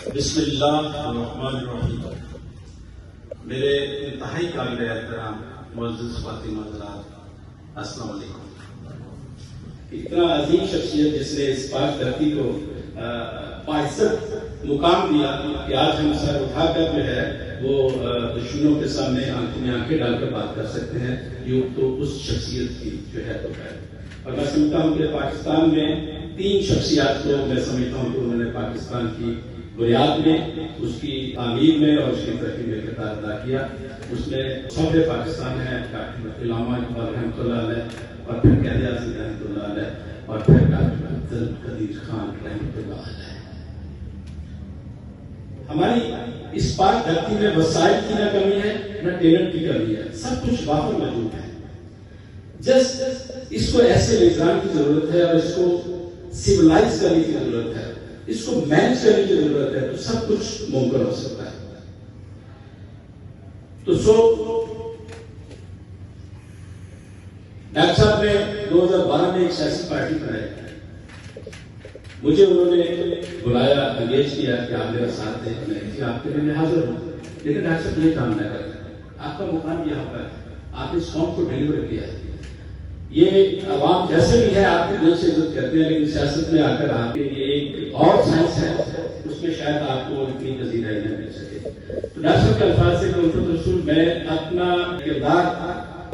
بسم اللہ الرحمن الرحیم۔ میرے انتہائی قابل احترام معزز خواتین حضرات، السلام علیکم۔ اتنا عظیم شخصیت جس نے اس پاک دھرتی کو باعزت مقام دیا کہ آج ہم سر اٹھا کر جو ہے وہ دشمنوں کے سامنے آنکھوں میں آنکھیں ڈال کر بات کر سکتے ہیں، یہ تو اس شخصیت کی جو ہے تو ہے۔ اور میں سمجھتا ہوں کہ پاکستان میں 3 شخصیات کو میں سمجھتا ہوں کہ انہوں نے پاکستان کی بنیاد میں، اس کی تعمیر میں اور اس کی ترقی میں کردار ادا کیا۔ اس میں صدر پاکستان ہے ڈاکٹر علامہ اقبال رحمۃ اللہ علیہ، اور پھر قائد اعظم رحمۃ اللہ علیہ، اور پھر ڈاکٹر افضل القدیر خان رحمۃ اللہ علیہ۔ ہماری اس پاک دھرتی میں وسائل کی نہ کمی ہے نہ ٹیلنٹ کی کمی ہے، سب کچھ وافر موجود ہے۔ جسٹ اس کو ایسے نظام کی ضرورت ہے اور اس کو سیولائز کرنے کی ضرورت ہے، اس کو مینج کرنے کی ضرورت ہے، تو سب کچھ ممکن ہو سکتا ہے۔ تو ڈاکٹر صاحب نے 2012 میں ایک سیاسی پارٹی بنائی، مجھے انہوں نے بلایا، انگیج کیا کہ آپ میرا ساتھ دیں، میں آپ کے لیے میں حاضر ہوں، لیکن ڈاکٹر صاحب یہ کام نہ کریں، آپ کا مقام یہاں پر ہے، آپ اس قوم کو ڈیلیور کیا ہے۔ یہ عوام جیسے بھی ہے آپ کے دل سے عزت کرتے ہیں، لیکن سیاست میں آ کر آپ کے لیے ایک اور سائنس ہے، اس میں شاید آپ کو اتنی پذیرائی نہ مل سکے۔ تو ڈاکٹر صاحب کے الفاظ سے کہ رسول میں اپنا کردار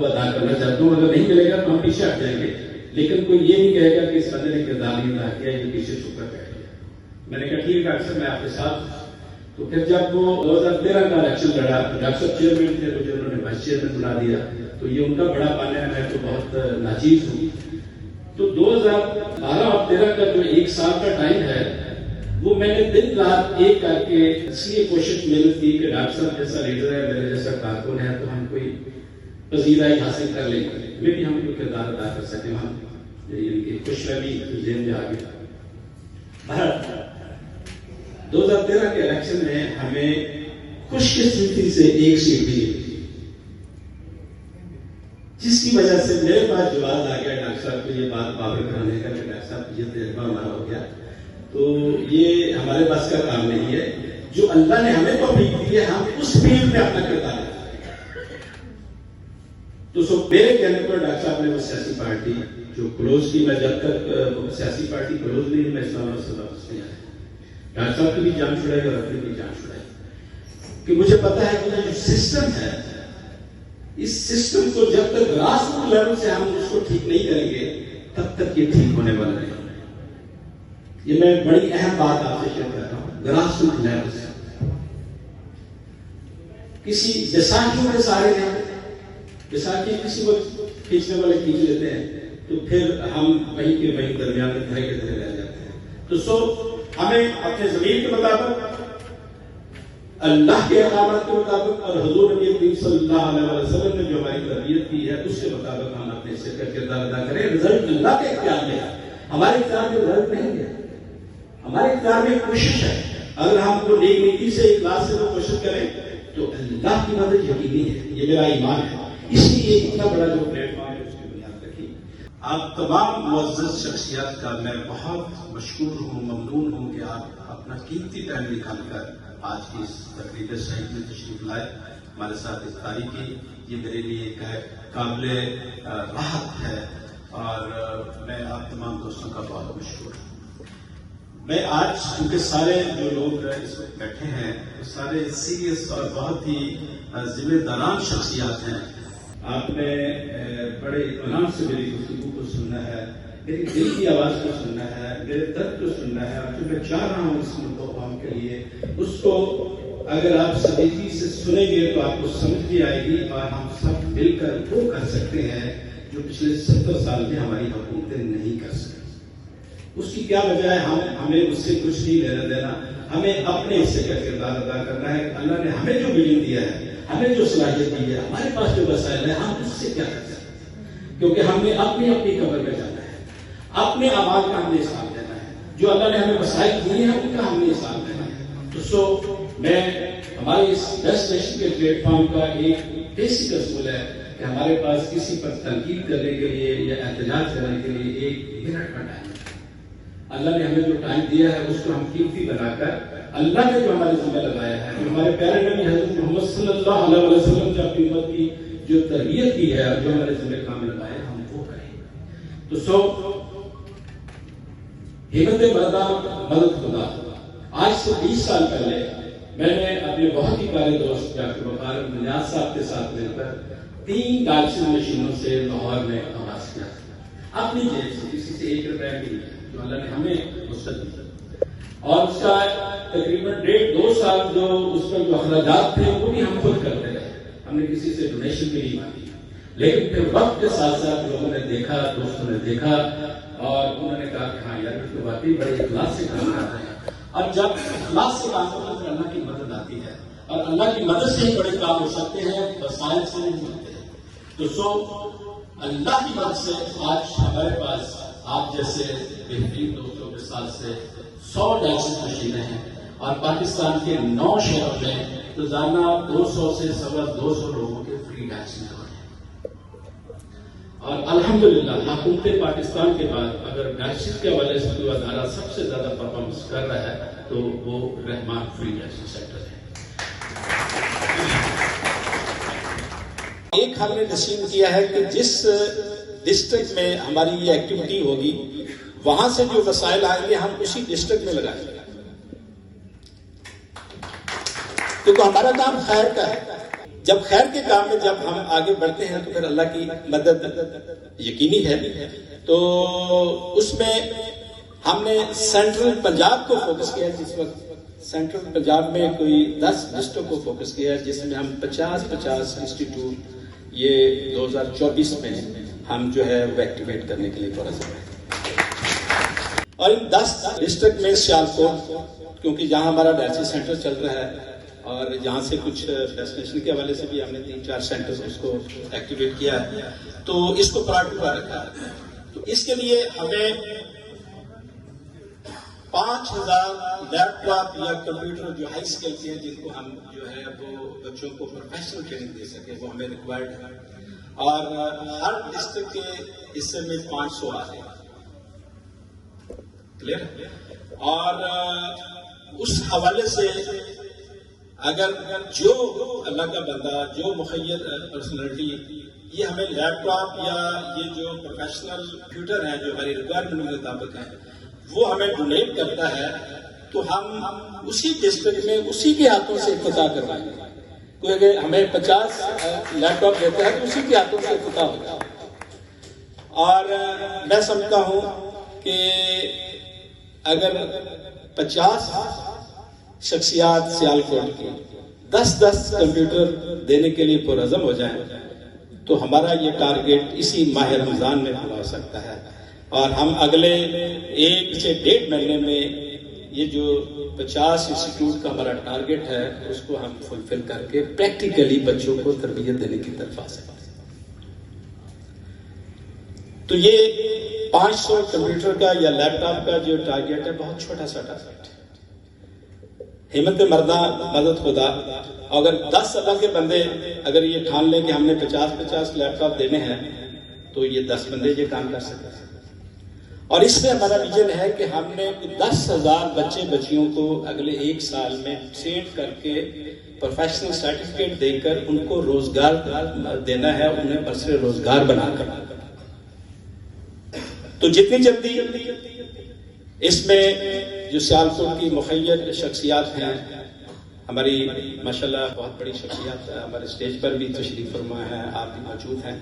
ادا کرنا چاہتا ہوں، اگر نہیں ملے گا تو ہم پیچھے ہٹ جائیں گے، لیکن کوئی یہ نہیں کہے گا کہ اس بندے نے کردار نہیں ادا کیا، یہ پیچھے چھپ کر بیٹھ گیا۔ میں نے کہا ٹھیک ہے ڈاکٹر صاحب، میں آپ کے ساتھ ہوں۔ تو پھر جب وہ 2013 کا الیکشن لڑا، ڈاکٹر صاحب چیئرمین تھے، مجھے انہوں نے وائس چیئرمین بنا دیا، تو یہ ان کا بڑا پن ہے، میں تو بہت ناچیز ہوں۔ تو 2012 اور 13 کا جو 1 سال کا ٹائم ہے، وہ میں نے دن رات ایک کر کے اس لیے کوشش محنت کی کہ ڈاکٹر صاحب جیسا لیڈر ہے، میرے جیسا کارکن ہے، تو ہم کوئی پذیرائی حاصل کر لیں گے، میں بھی ہم کوئی کردار ادا کر سکیں، ہم یہ خوش رہی ذہن میں آ گیا۔ 2013 کے الیکشن میں ہمیں خوش قسمتی سے 1 سیٹ ملی، جس کی وجہ سے میرے پاس جواز آ گیا ڈاکٹر صاحب کو یہ بات بابر کرانے کا کہ ڈاکٹر صاحب یہ تجربہ ہمارا ہو گیا، تو یہ ہمارے پاس کا کام نہیں ہے، جو اللہ نے ہمیں توفیق دی ہے ہم اس فیلڈ میں اپنا کردار ادا کریں۔ تو میرے کہنے پر ڈاکٹر صاحب نے وہ سیاسی پارٹی جو کلوز کی، میں جب تک سیاسی پارٹی کلوز نہیں میں اسلام سے واپس نہیں آیا، ڈاکٹر صاحب کی بھی جان چھڑائی اور اپنی بھی جان چھڑائی، کہ مجھے پتا ہے کہ جو سسٹم ہے، اس سسٹم کو جب تک گراس روٹ لیول سے ہم اس کو ٹھیک نہیں کریں گے تب تک یہ ٹھیک ہونے والا نہیں۔ یہ میں بڑی اہم بات آپ سے شیئر کر رہا ہوں، گراس روٹ لیول سے۔ کسی بیساکھیوں کے سارے ہیں، بیساکھی کسی وقت کھینچنے والے کھینچ لیتے ہیں، تو پھر ہم وہیں کے وہیں درمیان میں دھرے کے دھرے رہ جاتے ہیں۔ تو ہمیں اپنے ضمیر کے مطابق، اللہ کے احکامات کے مطابق اور حضور نبی کریم صلی اللہ علیہ وسلم نے جو ہماری تربیت کی ہے اس کے مطابق ہم اپنے سے کردار ادا کریں۔ رزلٹ اللہ کے اختیار میں ہے، ہمارے اختیار میں رزلٹ نہیں ہے، ہمارے اختیار میں کوشش ہے۔ اگر ہم کو نیک نیتی سے اخلاص سے وہ کوشش کریں تو اللہ کی مدد یقینی ہے، یہ میرا ایمان ہے۔ اس لیے اتنا بڑا جو پلیٹ فارم ہے اس کی بنیاد رکھی۔ آپ تمام معزز شخصیات کا میں بہت مشکور ہوں، ممنون ہوں کہ آپ اپنا قیمتی ٹائم نکال کر آج کی اس تقریب سعید میں تشریف لائے، ہمارے ساتھ افطاری کی۔ یہ میرے لیے ایک قابل راحت ہے اور میں آپ تمام دوستوں کا بہت مشکور ہوں۔ میں آج کیونکہ سارے جو لوگ اس وقت بیٹھے ہیں سارے سیریس اور بہت ہی ذمہ داران شخصیات ہیں، آپ نے بڑے اطمینان سے میری گفتگو کو سننا ہے، میری دل کی آواز کو سننا ہے، میرے درد کو سننا ہے، اور جو میں چاہ رہا ہوں اس ملک و قوم کے لیے، اس کو اگر آپ سنجیدگی سے سنیں گے تو آپ کو سمجھ بھی آئے گی، اور ہم سب مل کر وہ کر سکتے ہیں جو پچھلے 70 سال میں ہماری حکومتیں نہیں کر سکتی۔ اس کی کیا وجہ ہے؟ ہمیں اس سے کچھ نہیں لینا دینا، ہمیں اپنے حصے کا کردار ادا کرنا ہے۔ اللہ نے ہمیں جو ویژن دیا ہے، ہمیں جو صلاحیت دی ہے، ہمارے پاس جو وسائل ہے، ہم اس سے کیا کر سکتے ہیں، کیونکہ ہم نے اپنی قبر میں جانا ہے، اپنے اعمال کا ہم نے حساب دینا ہے، جو اللہ نے ہمیں وسائل دیے ہیں ان کا ہم نے حساب دینا ہے۔ تو میں ہمارے اس بیسٹ نیشن کے پلیٹ فارم کا ایک بیسک اصول ہے کہ ہمارے پاس کسی پر تنقید کرنے کے لیے یا احتجاج کرنے کے لیے 1 منٹ کا ٹائم ہے۔ اللہ نے ہمیں جو ٹائم دیا ہے اس کو ہم قیمتی بنا کر اللہ نے جو ہمارے ذمہ لگایا ہے، ہمارے پیارے نبی حضرت محمد صلی اللہ علیہ وسلم نے اپنی امت کی جو تربیت کی ہے، جو ہمارے ذمہ کام لگایا ہے، ہم وہ کریں۔ تو ہمت مردہ مدد خدا، آج سے 20 سال پہلے میں نے اپنے بہت ہی پیارے دوست ڈاکٹر وقار نیاز صاحب کے ساتھ مل کر 3 ڈائلسس مشینوں سے لاہور میں آغاز کیا، اپنی جیب سے، کسی سے 1 روپے بھی نہیں، جو اللہ نے ہمیں وسعت دی، اور اس کا تقریباً 1.5-2 سال جو اس پر جو اخراجات تھے وہ بھی ہم خود کرتے رہے، ہم نے کسی سے ڈونیشن بھی نہیں مانگی۔ لیکن پھر وقت کے ساتھ ساتھ لوگوں نے دیکھا، دوستوں نے دیکھا، اور انہوں نے کہا کہ ہاں یار تو واقعی بڑے اخلاص سے کام کر رہے ہیں، اور جب اخلاص سے کام کرتے ہیں تو اللہ کی مدد آتی ہے، اور اللہ کی مدد سے ہی بڑے کام ہو سکتے ہیں، وسائل سے نہیں ہوتے ہیں۔ تو اللہ کی مدد سے آج ہمارے پاس آپ جیسے بہترین دوستوں کے ساتھ سے 100 ڈائلسس مشینیں ہیں، اور پاکستان کے 9 شہروں میں روزانہ 200 سے 250 لوگوں کے فری ڈائلسس ہو رہے ہیں۔ اور الحمدللہ حکومت پاکستان کے بعد اگر ڈائلسس کے حوالے سے کوئی ادارہ سب سے زیادہ پرفارمنس کر رہا ہے تو وہ رحمان فری ڈائلسس سینٹر ہے۔ ایک ہم نے ڈسیژن کیا ہے کہ جس ڈسٹرکٹ میں ہماری یہ ایکٹیویٹی ہوگی وہاں سے جو وسائل آئیں گے ہم اسی ڈسٹرکٹ میں لگائیں گے، کیونکہ ہمارا کام خیر کا ہے۔ جب خیر کے کام میں جب ہم آگے بڑھتے ہیں تو پھر اللہ کی مدد یقینی ہے۔ تو اس میں ہم نے سینٹرل پنجاب کو فوکس کیا، جس وقت سینٹرل پنجاب میں کوئی 10 ڈسٹرکٹ کو فوکس کیا ہے، جس میں ہم 50 انسٹیٹیوٹ یہ 2024 میں ہم جو ہے وہ ایکٹیویٹ کرنے کے لیے پرعزم ہیں۔ اور ان 10 ڈسٹرکٹ میں سیالکوٹ، کیونکہ جہاں ہمارا ڈائلسس سینٹر چل رہا ہے اور جہاں سے کچھ ڈیسٹینیشن کے حوالے سے بھی ہم نے 3-4 سینٹر اس کو ایکٹیویٹ کیا ہے، تو اس کو پرائرٹی پر رکھا ہے۔ تو اس کے لیے ہمیں 5000 لیپ ٹاپ یا کمپیوٹر جو ہائی اسکل کے ہیں، جن کو ہم جو ہے وہ بچوں کو پروفیشنل ٹریننگ دے سکیں، وہ ہمیں ریکوائرڈ ہے، اور ہر ڈسٹرکٹ کے حصے میں 500 آ رہے ہیں، کلیئر۔ اور اس حوالے سے اگر جو اللہ کا بندہ، جو مخیر پرسنالٹی یہ ہمیں لیپ ٹاپ یا یہ جو پروفیشنل کمپیوٹر ہیں جو ہماری ریکوائرمنٹ کے مطابق ہیں وہ ہمیں ڈونیٹ کرتا ہے، تو ہم اسی ڈسٹرکٹ میں اسی کے ہاتھوں سے افتتاح کروائیں گے۔ کوئی اگر ہمیں 50 لیپ ٹاپ دیتا ہے تو اسی کے ہاتھوں سے افتتاح ہوگا۔ اور میں سمجھتا ہوں کہ اگر 50 شخصیات سیالکوٹ کی 10 کمپیوٹر دینے کے لیے پرعزم ہو جائیں تو ہمارا یہ ٹارگیٹ اسی ماہ رمضان میں پورا ہو سکتا ہے، اور ہم اگلے 1 سے 1.5 مہینے میں یہ جو 50 انسٹیٹیوٹ کا ہمارا ٹارگیٹ ہے اس کو ہم فلفل کر کے پریکٹیکلی بچوں کو تربیت دینے کی طرف آ سکتے ہیں۔ تو یہ 500 کمپیوٹر کا یا لیپ ٹاپ کا جو ٹارگیٹ ہے بہت چھوٹا سا ٹارگیٹ ہے۔ ہمت مردہ مدد خدا، اگر 10 اللہ کے بندے اگر یہ ٹھان لیں کہ ہم نے 50 لیپ ٹاپ دینے ہیں تو یہ 10 بندے یہ کام کر سکتے ہیں۔ اور اس میں ہمارا ویژن ہے کہ ہم نے 10,000 بچے بچیوں کو اگلے 1 سال میں ٹرین کر کے پروفیشنل سرٹیفکیٹ دے کر ان کو روزگار دینا ہے، انہیں برسر روزگار بنا کر۔ تو جتنی جلدی اس میں جو سیالکوٹ کی مخیر شخصیات ہیں، ہماری ماشاءاللہ بہت بڑی شخصیات ہے، ہمارے اسٹیج پر بھی تشریف فرما ہے، آپ بھی موجود ہیں۔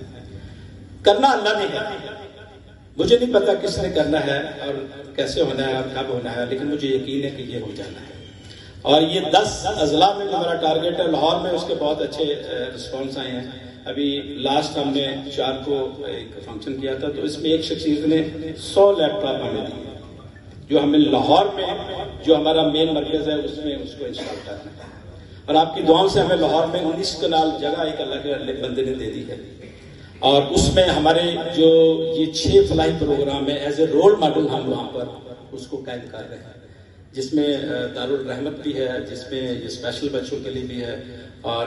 کرنا اللہ نے ہے، مجھے نہیں پتا کس نے کرنا ہے اور کیسے ہونا ہے اور کب ہونا ہے، لیکن مجھے یقین ہے کہ یہ ہو جانا ہے۔ اور یہ 10 اضلاع میں ہمارا ٹارگیٹ ہے، لاہور میں اس کے بہت اچھے رسپانس آئے ہیں۔ ابھی لاسٹ ہم نے 4 کو ایک فنکشن کیا تھا، تو اس میں ایک شخصیت نے 100 لیپ ٹاپ ہمیں دی، جو ہمیں لاہور میں جو ہمارا مین مرکز ہے اس میں اس کو انسٹال کرنا ہے۔ اور آپ کی دعاؤں سے ہمیں لاہور میں 19 کنال جگہ ایک اللہ کے بندے نے دے دی ہے، اور اس میں ہمارے جو یہ 6 فلاحی پروگرام ہے ایز اے رول ماڈل ہم وہاں پر اس کو قائم کر رہے ہیں، جس میں دارالرحمت بھی ہے، جس میں یہ اسپیشل بچوں کے لیے بھی ہے، اور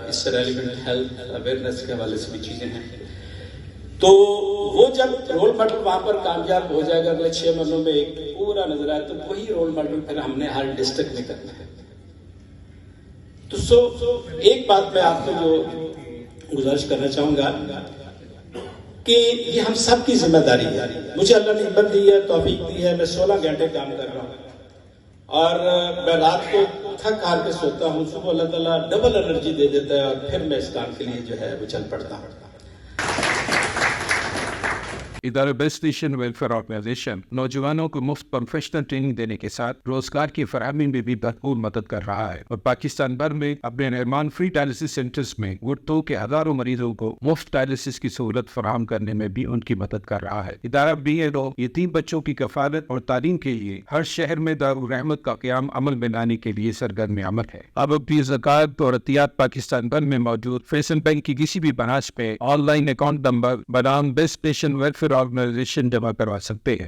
اس سے ریلیونٹ ہیلتھ اویئرنیس کے حوالے سے بھی چیزیں ہیں۔ تو وہ جب رول ماڈل وہاں پر کامیاب ہو جائے گا اگلے 6 مہینوں میں ایک پورا نظر آئے تو وہی رول ماڈل پھر ہم نے ہر ڈسٹرکٹ میں کرنا ہے. تو ایک بات میں آپ کو جو گزارش کرنا چاہوں گا کہ یہ ہم سب کی ذمہ داری ہے. مجھے اللہ نے ہمت دی ہے، توفیق دی ہے، میں 16 گھنٹے کام کر رہا ہوں اور میں رات کو تھک ہار کے سوتا ہوں، صبح اللہ تعالیٰ ڈبل انرجی دے دیتا ہے اور پھر میں اس کام کے لیے جو ہے وہ چل پڑتا ہوں. ادارہ بیسٹ نیشن ویلفیئر آرگنائزیشن نوجوانوں کو مفت پروفیشنل ٹریننگ دینے کے ساتھ روزگار کی فراہمی میں بھی بھرپور مدد کر رہا ہے اور پاکستان بھر میں اپنے نعمان فری ڈائلسس سینٹرز میں گردوں کے ہزاروں مریضوں کو مفت ڈائلسس کی سہولت فراہم کرنے میں بھی ان کی مدد کر رہا ہے. ادارہ BLO یتیم بچوں کی کفالت اور تعلیم کے لیے ہر شہر میں دارالرحمت کا قیام عمل میں لانے کے لیے سرگرم عمل ہے. اب اپنی زکوٰۃ اور عطیات پاکستان بھر میں موجود فیصل بینک کی کسی بھی برانچ پہ آن لائن اکاؤنٹ نمبر بنام بیسٹ نیشن ویلفیئر آرگنائزیشن جمع کروا سکتے ہیں.